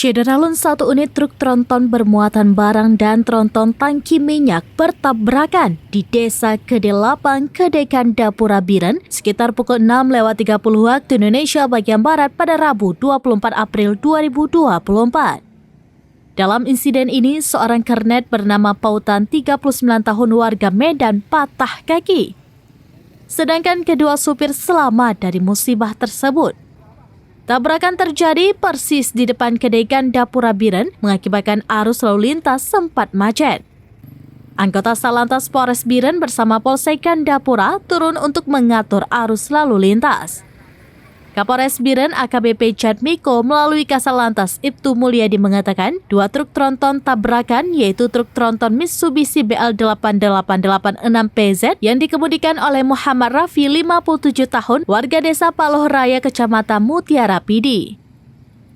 Syederalun satu unit truk tronton bermuatan barang dan tronton tangki minyak bertabrakan di Desa Kedelapan, Kedekan Dapura Biren sekitar pukul 6.30 waktu Indonesia bagian Barat pada Rabu 24 April 2024. Dalam insiden ini, seorang kernet bernama Pautan 39 tahun warga Medan patah kaki. Sedangkan kedua supir selamat dari musibah tersebut. Tabrakan terjadi persis di depan Kedekan Dapura Biren mengakibatkan arus lalu lintas sempat macet. Anggota Salantas Polres Biren bersama Polsekan Dapura turun untuk mengatur arus lalu lintas. Kapolres Biren AKBP Jatmiko melalui Kasalantas Ibtu Mulyadi mengatakan dua truk tronton tabrakan yaitu truk tronton Mitsubishi BL8886PZ yang dikemudikan oleh Muhammad Rafi 57 tahun warga desa Paloh Raya Kecamatan Mutiara Pidi.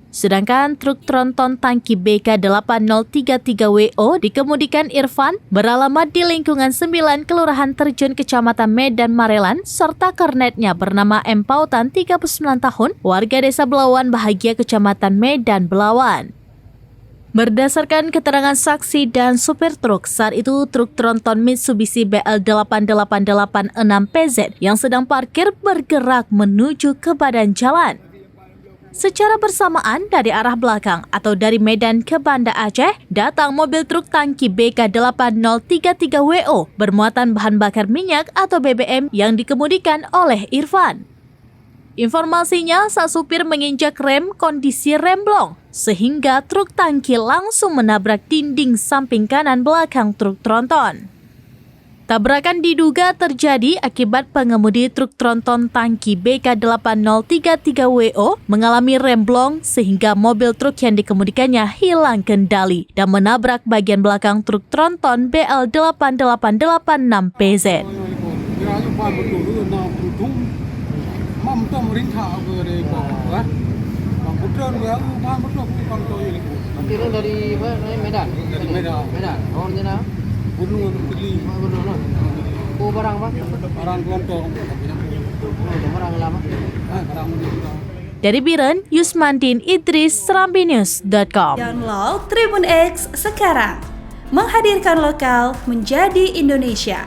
Sedangkan truk tronton tangki BK8033WO dikemudikan Irfan beralamat di lingkungan 9 Kelurahan Terjun Kecamatan Medan Marelan serta kernetnya bernama M. Pautan 39 tahun warga desa Belawan Bahagia Kecamatan Medan Belawan. Berdasarkan keterangan saksi dan supir truk, saat itu truk tronton Mitsubishi BL8886PZ yang sedang parkir bergerak menuju ke badan jalan. Secara bersamaan dari arah belakang atau dari Medan ke Banda Aceh, datang mobil truk tangki BK8033WO bermuatan bahan bakar minyak atau BBM yang dikemudikan oleh Irfan. Informasinya saat supir menginjak rem kondisi remblong, sehingga truk tangki langsung menabrak dinding samping kanan belakang truk tronton. Tabrakan diduga terjadi akibat pengemudi truk tronton tangki BK8033WO mengalami remblong sehingga mobil truk yang dikemudikannya hilang kendali dan menabrak bagian belakang truk tronton BL8886PZ. Dari Medan? Dari Medan. Oh, di mana? Gunung Beli. Oh, barang apa? Barang kelontong. Barang lama. Barang Dari Biren, Yusmandin Idris, SerambiNews.com. Download Tribun X sekarang. Menghadirkan lokal menjadi Indonesia.